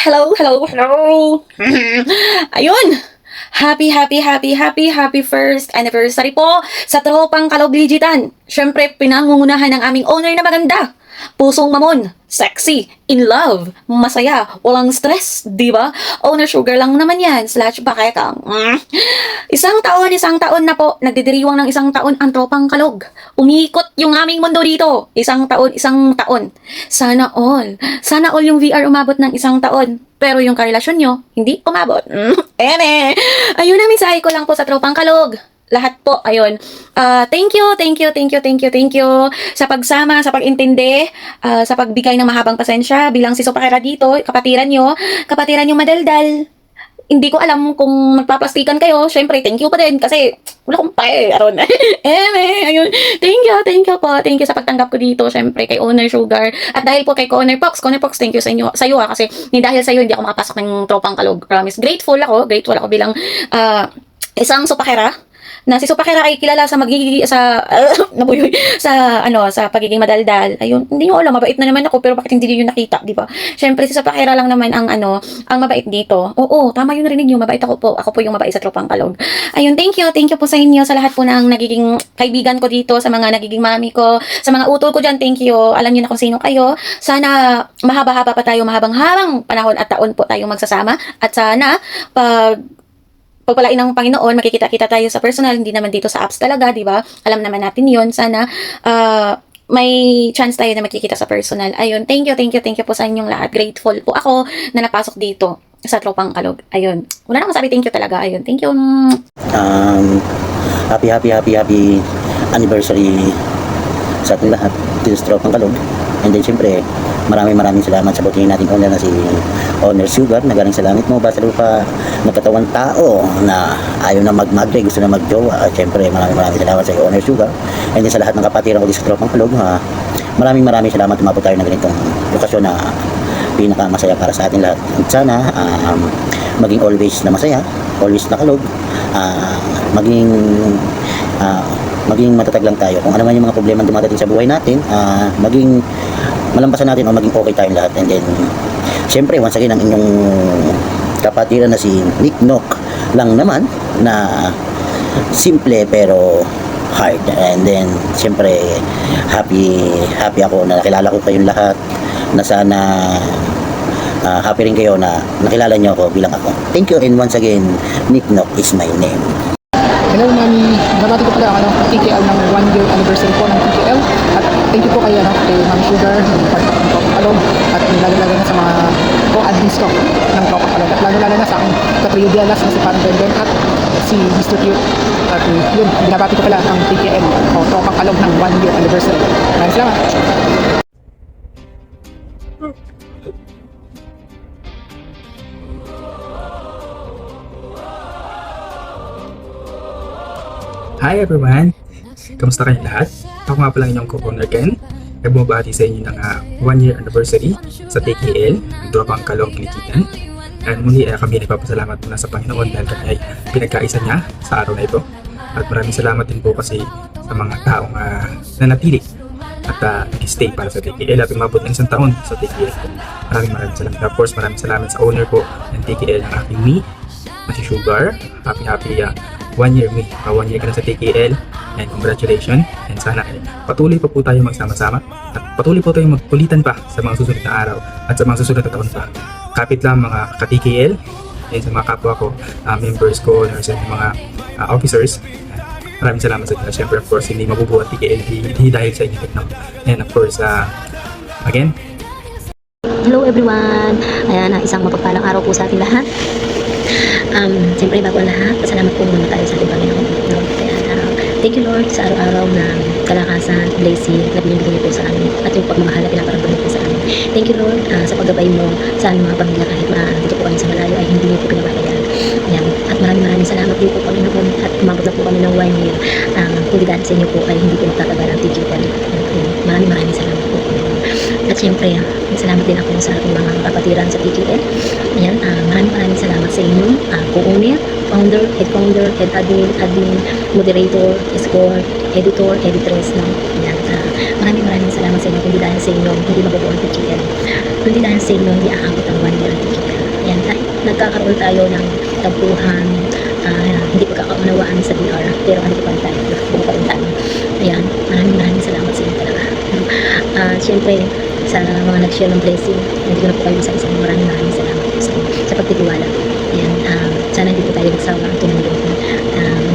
Hello. Ayun. Happy first anniversary po sa Tropang Kalog Ligitan. Syempre, pinangungunahan ng aming owner na maganda. Pusong mamon, sexy, in love, masaya, walang stress, di ba? Owner sugar lang naman yan, / baketang. Isang taon na po, nagdidiriwang ng isang taon ang Tropang Kalog. Umikot yung aming mundo dito. Isang taon. Sana all yung VR umabot ng isang taon. Pero yung karelasyon nyo, hindi umabot. Ayun ang mensahe ko lang po sa Tropang Kalog. Lahat po, ayun. Thank you sa pagsama, sa pag-intindi, sa pagbigay ng mahabang pasensya bilang si Supakera dito, kapatiran nyo madaldal. Hindi ko alam kung magpaplastikan kayo. Syempre, thank you pa din kasi wala kong pae. Aron. Ayun. Thank you po. Thank you sa pagtanggap ko dito. Syempre, kay Owner Sugar. At dahil po kay Corner Pox, thank you sa iyo kasi dahil sa iyo hindi ako makapasok ng Tropang Kalog. Promise. Grateful ako bilang isang Supakera na si Supakera ay kilala sa sa pagiging madaldal. Ayun, hindi nyo alam, mabait na naman ako, pero bakit hindi niyo nakita, di ba? Syempre si Supakera lang naman ang mabait dito. Oo, tama yung narinig niyo, mabait ako po. Ako po yung mabait sa Tropang Kalog. Ayun, thank you po sa inyo, sa lahat po ng nagiging kaibigan ko dito, sa mga nagiging mami ko, sa mga utol ko dyan, thank you. Alam niyo na kung sino kayo. Sana mahaba-haba pa tayo, mahabang-habang panahon at taon po tayo magsasama. At sana pagpalain ng Panginoon, makikita-kita tayo sa personal, hindi naman dito sa apps talaga, di ba? Alam naman natin yon. Sana may chance tayo na makikita sa personal. Ayun, thank you po sa inyong lahat. Grateful po ako na napasok dito sa Tropang Kalog. Ayun, wala na akong sabi, thank you talaga. Ayun, thank you. Happy anniversary sa ating lahat dito sa Tropang Kalog. And then syempre, maraming salamat sa butihin nating owner na si Owner Sugar. Nagaling salamat mo, basta lupa nagkatawang tao na ayaw na magmagre, gusto na magjowa. At syempre, maraming salamat sa Owner Sugar. And then sa lahat ng kapatiran ko dito sa Tropang Kalog, maraming salamat. Umabot tayo ng ganitong lokasyon na pinakamasaya para sa atin lahat. At sana, maging always na masaya, always na kalog, maging matatag lang tayo. Kung ano man yung mga problema dumadating sa buhay natin, maging malampasan natin o maging okay tayong lahat. And then, syempre, once again, ang inyong kapatiran na si Nick Nock lang naman, na simple pero hard. And then, syempre, happy ako na nakilala ko kayong lahat, na sana happy rin kayo na nakilala niyo ako bilang ako. Thank you, and once again, Nick Nock is my name. Hello Mami, nabati ko pala TKL ng 1 year anniversary po ng TKL. At thank you po kay Mami Sugar, ng Tropang Kalog, at lalo-lalo na sa mga co-admin stock ng Tropang Kalog. At lalo-lalo na sa aking katriyo Dialas na si Parang Benden at si Mr. Q. At yun, binabati ko pala ang TKL o Tropang Kalog ng 1 year anniversary. Maraming salamat. Hi everyone! Kamusta kayong lahat? Ako nga pala inyong co-owner Ken. Nagbabati sa inyo ng 1 year anniversary sa TKL, ang Tropang Kalog Ligitan. At muli kami nagpapasalamat muna sa Panginoon dahil kami ay pinagkaisa niya sa araw na ito. At maraming salamat din po kasi sa mga taong nanatili at nag-stay para sa TKL at umabot ng isang taon sa TKL. Maraming salamat. Of course, maraming salamat sa owner po ng TKL, ng aking me, na si Sugar. Happy 1 year me. 1 year ka na sa TKL, and congratulations. And sana patuloy pa po tayo magsama-sama at patuloy po tayo magkulitan pa sa mga susunod na araw at sa mga susunod na taon pa. Kapit lang mga ka-TKL and sa mga kapwa ko, members ko, nurses, mga officers. Maraming salamat sa inyo. Siyempre, of course, hindi mabubuhat TKL hindi dahil sa inyo. And of course, again, hello everyone! Ayan, isang mapagpalang araw po sa ating lahat. Siyempre, bago ang lahat, pasalamat po muna tayo sa ating Panginoon. No? Kaya, thank you Lord sa araw-araw na kalakasan, blessing na binibigay po sa amin at yung pagmamahal na pinaparamdam po sa amin. Thank you Lord sa paggabay mo sa aming mga pamilya kahit dito po kami sa malayo ay hindi niyo po pinabayaan. Ayan. At maraming salamat din po Panginoon at umabot na po kami ng 1 year. Hindi dahil sa inyo po ay hindi po magtatagal ang TKL. Maraming salamat po Panginoon. At syempre, salamat din ako sa ating mga kapatiran sa TKL. Ayan, maraming salamat sa inyo, co-owner, founder, head admin, moderator, escort, editor, editress, no? Ayan, maraming salamat sa inyo. Kundi dahil sa inyo, hindi mabubuo ang TKL. Kundi dahil sa inyo, hindi aabot ang 1 year ang TKL. nagkakaroon tayo ng tagpuhan, hindi pagkakaunawaan sa DR, pero ano pa rin tayo, buo pa rin tayo. Ayan, maraming salamat sa inyo talaga. Siyempre, sa mga nag-share ng blessing, nandito na po kayo sa isang maraming salamat po sa pagtitiwala. Ayan, sana hindi po tayo magsawa ang tumulong.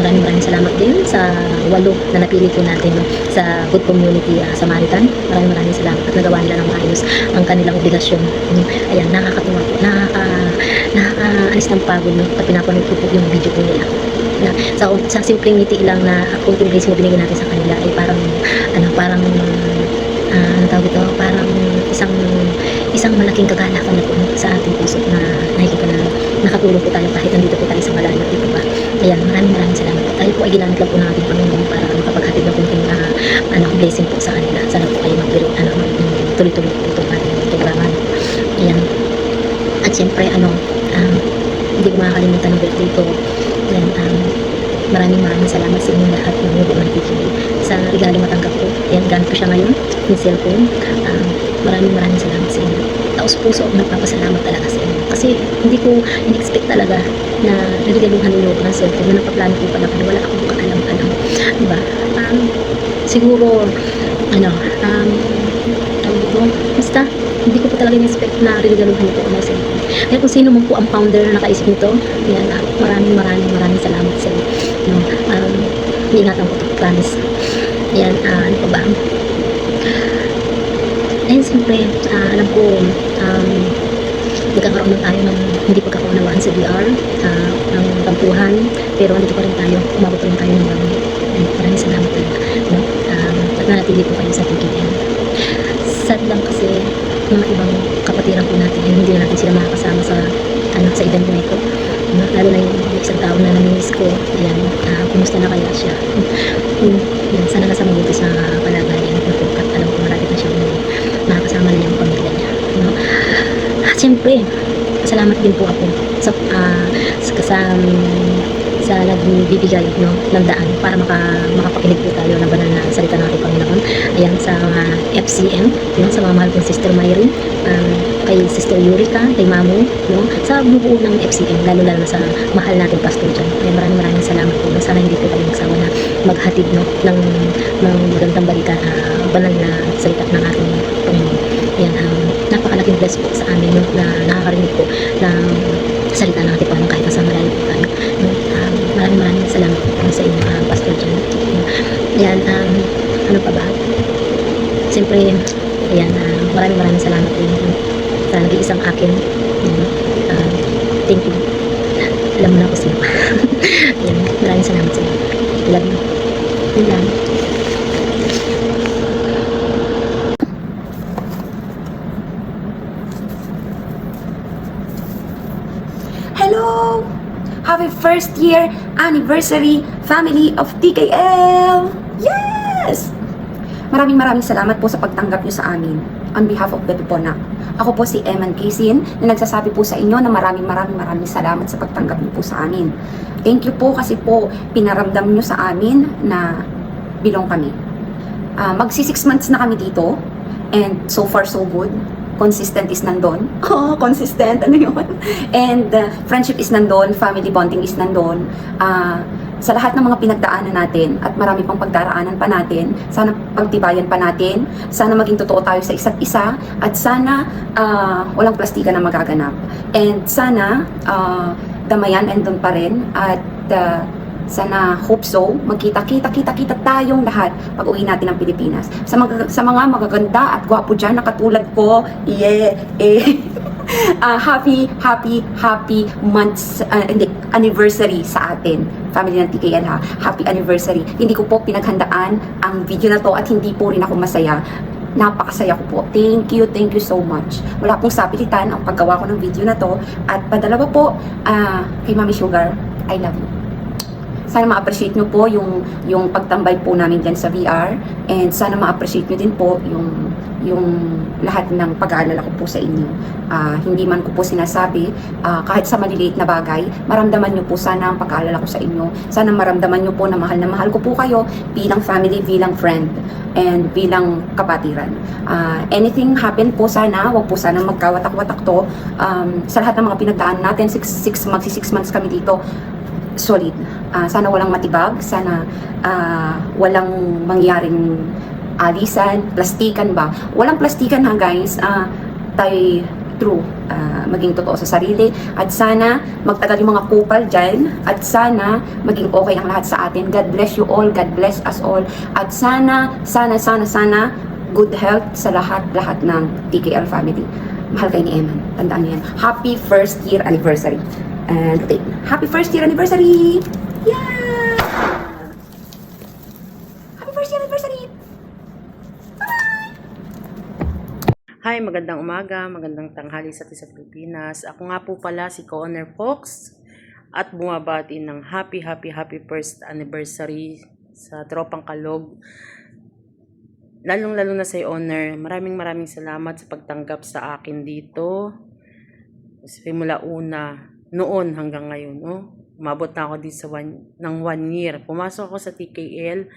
Maraming salamat din sa 8 na napili po natin sa Good Community Samaritan. Maraming salamat at nagawa nila ng maayos ang kanilang obligasyon. Ayan, nakakatuwa po, nakakaalis ng pagod pag pinapanood ko po yung video po nila. Sa simpleng ngiti lang na konting blessing na binigyan natin sa kanila ay parang ano tawag ito, parang isang malaking kagalakan na po sa ating puso na nakikita na nakatulong po tayo kahit nandito po tayo sa malayo, di ba? Ayan, maraming salamat po. Tayo po ay ginamit lang po ng ating Panginoon para makapaghatid ng kunting blessing po sa kanila. Sana po kayo tuloy-tuloy po itong ating programa. Ayan. At syempre, hindi ko makakalimutan ng birthday ko. Ayan, maraming salamat sa inyong lahat ng mga buong PKL sa regalo matanggap ko. Ayan, gamit ko siya ngayon, yung cellphone. Maraming salamat sa inyo. Taos puso ako nagpapasalamat talaga sa inyo. Kasi hindi ko in-expect talaga na narigaluhan ninyo ako ng cellphone na napaplano ko pala pero wala akong kaalam-alam. Diba? Siguro, basta, hindi ko po talaga in-expect na narigaluhan nito ako ng cellphone. Kaya kung sino mo po ang founder na nakaisip nito, yan, maraming salamat sa inyo. Iingatan ko ito, promise. Ayan, ano pa ba? Ayun, siyempre, alam ko, nagkakaroon na tayo ng hindi pagkakaunawaan sa DR, ng tampuhan, pero andito pa rin tayo, umabot pa rin tayo ng bago. Maraming salamat talaga. At nanatili po kayo sa TKL. Sad lang kasi, mga ibang kapatiran po natin, hindi na natin sila makakasama sa event na ito. Lalo na yung isang tao na namimiss ko. Ayan, kumusta na kaya siya? Yan, sana nasa mabuti sa kalagayan. At alam ko marami na siyang makakasama na yung pamilya niya. Siyempre, salamat din po ako sa nagbibigay ng daan para makapakinig po tayo ng banal na salita ng ating Panginoon. Ayan, sa mga FCM, sa mga mahal kong Sister Mayrin, kay Sister Eureka, kay Mamu, sa buo ng FCM, lalo na sa mahal natin Pastor John. Ayan, maraming salamat po. Sana hindi po tayo magsawa na maghatid ng magandang balita, banal na salita ng ating Panginoon. Ayan, napakalaking bless po sa amin na nakakarinig po ng salita ng ating Panginoon kahit nasa malayo po tayo. Maraming salamat po sa inyo, Pastor John. Ayan, ano pa ba? Siyempre, ayan, maraming salamat din sa nag-iisang akin. Thank you. Alam mo na ako sino. Ayan, maraming salamat sa inyo. Love you. Yun lang. Hello! Happy first year anniversary family of TKL! Yes! Maraming salamat po sa pagtanggap nyo sa amin on behalf of the Pipona. Ako po si Eman Kaysin na nagsasabi po sa inyo na maraming salamat sa pagtanggap nyo po sa amin. Thank you po kasi po pinaramdam nyo sa amin na bilong kami. Magsi 6 months na kami dito and so far so good. Consistent is nandun. Oh, consistent. Ano yun? And friendship is nandun. Family bonding is nandun. Sa lahat ng mga pinagdaanan natin at marami pang pagdaraanan pa natin, sana pagtibayan pa natin, sana maging totoo tayo sa isa't isa, at sana walang plastika na magaganap. And sana damayan andun pa rin, at sana hope so, magkita-kita tayong lahat pag uwi natin ng Pilipinas. Sa mga magaganda at gwapo dyan na katulad ko, happy months, anniversary sa atin. Family ng TKL ha. Happy anniversary. Hindi ko po pinaghandaan ang video na to at hindi po rin ako masaya. Napakasaya ko po. Thank you so much. Wala pong sapilitan ang paggawa ko ng video na to. At padalawa po kay Mami Sugar, I love you. Sana ma-appreciate nyo po yung pagtambay po namin dyan sa VR, and sana ma-appreciate nyo din po yung lahat ng pag-aalala ko po sa inyo. Hindi man ko po sinasabi, kahit sa maliliit na bagay, maramdaman nyo po sana ang pag-aalala ko sa inyo. Sana maramdaman nyo po na mahal ko po kayo bilang family, bilang friend, and bilang kapatiran. Anything happen po sana, wag po sana magkawatak-watak to. Sa lahat ng mga pinagdaan natin, magsi 6 months kami dito, solid. Sana walang matibag, sana walang mangyaring alisan, plastikan ba. Walang plastikan ha guys, tayo true, maging totoo sa sarili, at sana magtagal yung mga kupal dyan, at sana maging okay ang lahat sa atin. God bless you all, God bless us all, at sana good health sa lahat ng TKL family. Mahal kayo ni Eman, tandaan niyo yan. Happy first year anniversary. And okay, happy first year anniversary! Yeah! Happy first year anniversary! Hi, magandang umaga, magandang tanghali sa atin sa Pilipinas. Ako nga po pala si Connor Fox at bumabati ng happy first anniversary sa Tropang Kalog. Lalong-lalo na sa Honor, maraming salamat sa pagtanggap sa akin dito. Simula una, noon hanggang ngayon, no? Umabot na ako dito ng 1 year. Pumasok ako sa TKL,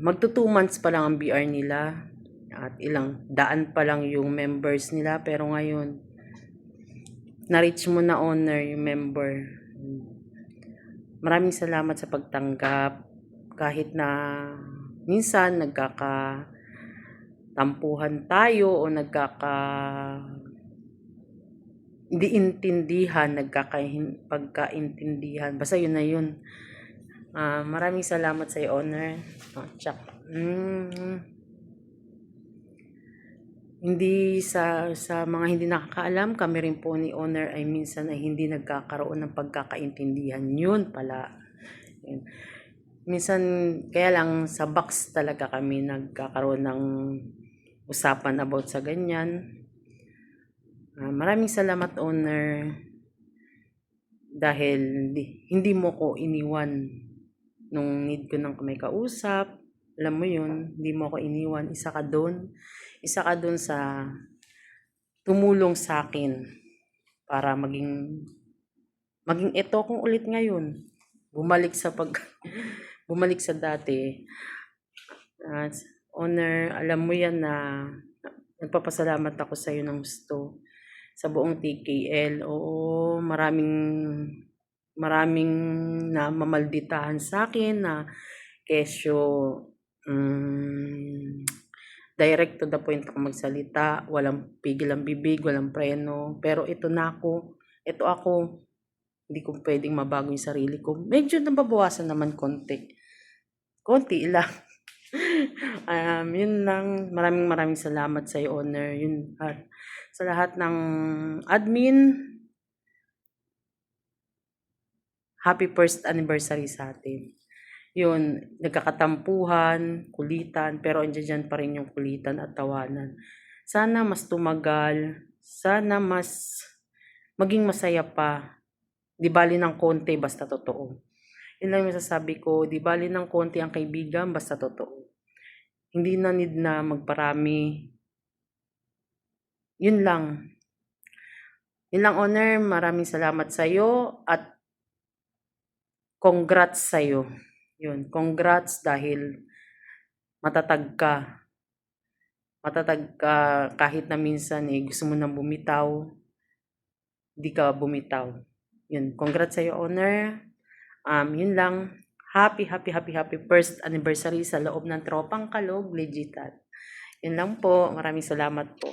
magto 2 months pa lang ang BR nila. At ilang daan pa lang yung members nila, pero ngayon na-reach mo na Honor yung member. Maraming salamat sa pagtanggap, kahit na minsan nagkakatampuhan tayo o hindi intindihan, pagkaintindihan, basta yun na yun. Maraming salamat sa iyo, Honor. Hindi sa mga hindi nakakaalam, kami rin po ni Honor ay minsan ay hindi nagkakaroon ng pagkakaintindihan. Yun pala. Yun. Minsan, kaya lang sa box talaga kami nagkakaroon ng usapan about sa ganyan. Maraming salamat, Honor, dahil hindi mo ko iniwan nung need ko ng may kausap. Alam mo yun, hindi mo ko iniwan. Isa ka doon sa tumulong sa akin para maging ito kung ulit ngayon. Bumalik sa dati. Honor, alam mo yan na nagpapasalamat ako sa iyo ng gusto sa buong TKL. Oo, maraming na mamalditahan sa akin na kesyo direct to the point ako magsalita, walang pigil ang bibig, walang preno. Pero ito ako, hindi ko pwedeng mabago yung sarili ko. Medyo nababawasan naman konti lang. Yun lang, maraming salamat sa iyo, Honor. Yun, sa lahat ng admin, happy first anniversary sa atin. Yun, nagkakatampuhan, kulitan, pero andyan pa rin yung kulitan at tawanan. Sana mas tumagal, sana mas maging masaya pa. Di bali ng konti, basta totoo. Yun lang yung masasabi ko, di bali ng konti ang kaibigan, basta totoo. Hindi na need na magparami. Yun lang. Yun lang, Honor, maraming salamat sa iyo at congrats sa iyo. Yun, congrats dahil matatag ka. Matatag ka kahit na minsan gusto mo nang bumitaw, hindi ka bumitaw. Yun, congrats sa iyo, Honor. Yun lang. Happy first anniversary sa loob ng Tropang Kalog, Legitan. Yun lang po. Maraming salamat po.